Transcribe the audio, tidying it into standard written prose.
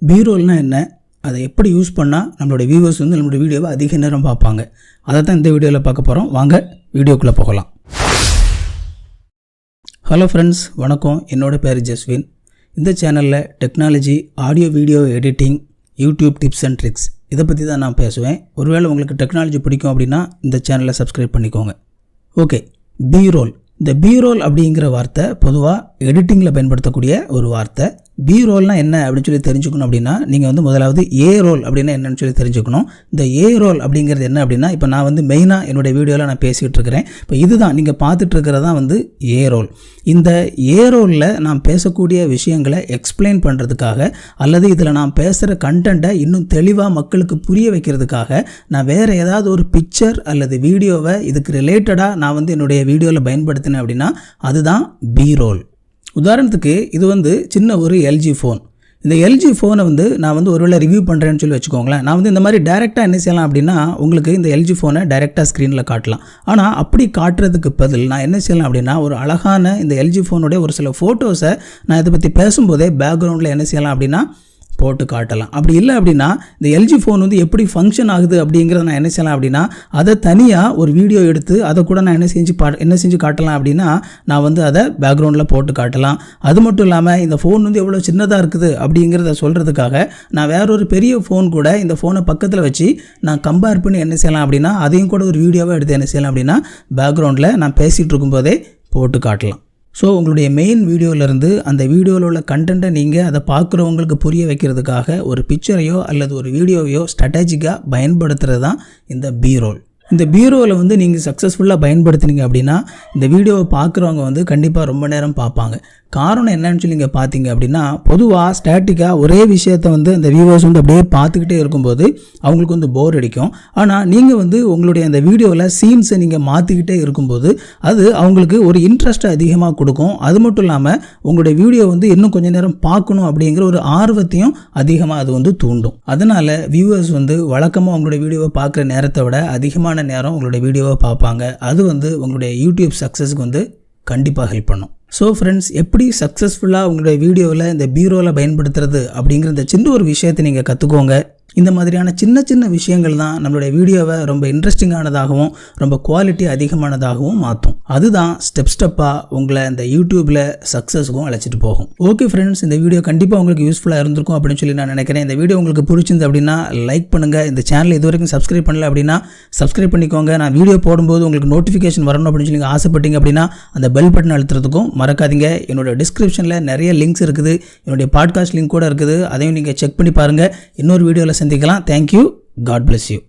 பி-ரோல்னா என்ன, அதை எப்படி யூஸ் பண்ணால் நம்மளோட வியூவர்ஸ் வந்து நம்மளோட வீடியோவை அதிக நேரம் பார்ப்பாங்க, அதை தான் இந்த வீடியோவில் பார்க்க போகிறோம். வாங்க வீடியோக்குள்ளே போகலாம். ஹலோ ஃப்ரெண்ட்ஸ், வணக்கம். என்னோட பேர் jeswyn. இந்த சேனலில் technology, audio video editing, YouTube tips and tricks இதை பற்றி தான் நான் பேசுவேன். ஒருவேளை உங்களுக்கு டெக்னாலஜி பிடிக்கும் அப்படின்னா இந்த சேனலை சப்ஸ்கிரைப் பண்ணிக்கோங்க. Okay, B-role. இந்த பி-ரோல் அப்படிங்கிற வார்த்தை பொதுவாக எடிட்டிங்கில் பயன்படுத்தக்கூடிய ஒரு வார்த்தை. பி-ரோல்னால் என்ன அப்படின்னு சொல்லி தெரிஞ்சுக்கணும் அப்படின்னா நீங்கள் வந்து முதலாவது ஏ-ரோல் அப்படின்னா என்னன்னு சொல்லி தெரிஞ்சுக்கணும். இந்த ஏ-ரோல் அப்படிங்கிறது என்ன அப்படின்னா, இப்போ நான் வந்து மெயினாக என்னுடைய வீடியோவில் நான் பேசிகிட்டு இருக்கிறேன். இப்போ இதுதான் நீங்கள் பார்த்துட்டு இருக்கிறது தான் வந்து ஏ-ரோல். இந்த ஏ-ரோலில் நான் பேசக்கூடிய விஷயங்களை எக்ஸ்பிளைன் பண்ணுறதுக்காக அல்லது இதில் நான் பேசுகிற கண்டென்ட்டை இன்னும் தெளிவாக மக்களுக்கு புரிய வைக்கிறதுக்காக நான் வேறு ஏதாவது ஒரு பிக்சர் அல்லது வீடியோவை இதுக்கு ரிலேட்டடாக நான் வந்து என்னுடைய வீடியோவில் பயன்படுத்தினேன் அப்படின்னா அதுதான் பி-ரோல். உதாரணத்துக்கு இது வந்து சின்ன ஒரு எல்ஜி ஃபோன். இந்த எல்ஜி ஃபோனை வந்து நான் வந்து ஒருவேளை ரிவ்யூ பண்ணுறேன்னு சொல்லி வச்சுக்கோங்களேன். நான் வந்து இந்த மாதிரி டைரெக்டாக என்ன செய்யலாம் அப்படின்னா உங்களுக்கு இந்த எல்ஜி ஃபோனை டைரெக்டாக ஸ்க்ரீனில் காட்டலாம். ஆனால் அப்படி காட்டுறதுக்கு பதில் நான் என்ன செய்யலாம் அப்படின்னா ஒரு அழகான இந்த எல்ஜி ஃபோனுடைய ஒரு சில ஃபோட்டோஸை நான் இதை பற்றி பேசும்போதே பேக்ரவுண்டில் என்ன செய்யலாம் அப்படின்னா போட்டு காட்டலாம். அப்படி இல்லை அப்படின்னா இந்த எல்ஜி ஃபோன் வந்து எப்படி ஃபங்க்ஷன் ஆகுது அப்படிங்கிறத நான் என்ன செய்யலாம் அப்படின்னா அதை தனியாக ஒரு வீடியோ எடுத்து அதை கூட நான் என்ன செஞ்சு காட்டலாம் அப்படின்னா நான் வந்து அதை பேக்ரவுண்டில் போட்டு காட்டலாம். அது மட்டும் இல்லாமல் இந்த ஃபோன் வந்து எவ்வளோ சின்னதாக இருக்குது அப்படிங்கிறத சொல்கிறதுக்காக நான் வேறொரு பெரிய ஃபோன் கூட இந்த ஃபோனை பக்கத்தில் வச்சு நான் கம்பேர் பண்ணி என்ன செய்யலாம் அப்படின்னா அதையும் கூட ஒரு வீடியோவாக எடுத்து என்ன செய்யலாம் அப்படின்னா பேக்ரவுண்டில் நான் பேசிகிட்டு இருக்கும்போதே போட்டு காட்டலாம். ஸோ உங்களுடைய மெயின் வீடியோவிலேருந்து அந்த வீடியோவில் உள்ள கண்டென்ட்டை நீங்கள் அதை பார்க்குறவங்களுக்கு புரிய வைக்கிறதுக்காக ஒரு பிக்சரையோ அல்லது ஒரு வீடியோவையோ ஸ்ட்ராட்டஜிக்காக பயன்படுத்துகிறது தான் இந்த பி-ரோல். இந்த பி-ரோலை வந்து நீங்கள் சக்ஸஸ்ஃபுல்லாக பயன்படுத்தினீங்க அப்படின்னா இந்த வீடியோவை பார்க்குறவங்க வந்து கண்டிப்பாக ரொம்ப நேரம் பார்ப்பாங்க. காரணம் என்னன்னு சொல்லி நீங்கள் பார்த்தீங்க அப்படின்னா பொதுவாக ஸ்டாட்டிக்காக ஒரே விஷயத்தை வந்து அந்த வியூவர்ஸ் வந்து அப்படியே பார்த்துக்கிட்டே இருக்கும்போது அவங்களுக்கு வந்து போர் அடிக்கும். ஆனால் நீங்கள் வந்து உங்களுடைய அந்த வீடியோவில் சீன்ஸை நீங்கள் மாற்றிக்கிட்டே இருக்கும்போது அது அவங்களுக்கு ஒரு இன்ட்ரெஸ்ட்டை அதிகமாக கொடுக்கும். அது மட்டும் இல்லாமல் உங்களுடைய வீடியோ வந்து இன்னும் கொஞ்சம் நேரம் பார்க்கணும் அப்படிங்கிற ஒரு ஆர்வத்தையும் அதிகமாக அது வந்து தூண்டும். அதனால் வியூவர்ஸ் வந்து வழக்கமாக உங்களுடைய வீடியோவை பார்க்குற நேரத்தை விட அதிகமான நேரம் உங்களுடைய வீடியோவை பார்ப்பாங்க. அது வந்து உங்களுடைய யூடியூப் சக்ஸஸ்க்கு வந்து கண்டிப்பாக ஹெல்ப் பண்ணும். ஸோ ஃப்ரெண்ட்ஸ், எப்படி சக்ஸஸ்ஃபுல்லாக உங்களுடைய வீடியோவில் இந்த பி-ரோலை பயன்படுத்துறது அப்படிங்கிற இந்த சின்ன ஒரு விஷயத்தை நீங்கள் கற்றுக்கோங்க. இந்த மாதிரியான சின்ன சின்ன விஷயங்கள் தான் நம்மளுடைய வீடியோவை ரொம்ப இன்ட்ரெஸ்டிங்கானதாகவும் ரொம்ப குவாலிட்டி அதிகமானதாகவும் மாற்றும். அதுதான் ஸ்டெப்பாக உங்களை இந்த யூடியூப்பில் சக்ஸஸ்க்கும் அழைச்சிட்டு போகும். ஓகே ஃப்ரெண்ட்ஸ், இந்த வீடியோ கண்டிப்பாக உங்களுக்கு யூஸ்ஃபுல்லாக இருந்திருக்கும் அப்படின்னு சொல்லி நான் நினைக்கிறேன். இந்த வீடியோ உங்களுக்கு பிடிச்சிருந்து அப்படின்னா லைக் பண்ணுங்கள். இந்த சேனல் இது வரைக்கும் சப்ஸ்கிரைப் பண்ணல அப்படின்னா சப்ஸ்கிரைப் பண்ணிக்கோங்க. நான் வீடியோ போடும்போது உங்களுக்கு நோட்டிஃபிகேஷன் வரணும் அப்படின்னு சொல்லி ஆசைப்பட்டீங்க அப்படின்னா அந்த பெல் பட்டன் அழுத்துறதுக்கும் மறக்காதீங்க. என்னோட டிஸ்கிரிப்ஷனில் நிறைய லிங்க்ஸ் இருக்குது, என்னுடைய பாட்காஸ்ட் லிங்க் கூட இருக்குது, அதையும் நீங்கள் செக் பண்ணி பாருங்கள். இன்னொரு வீடியோவில் சந்திக்கலாம். தேங்க்யூ. God bless you.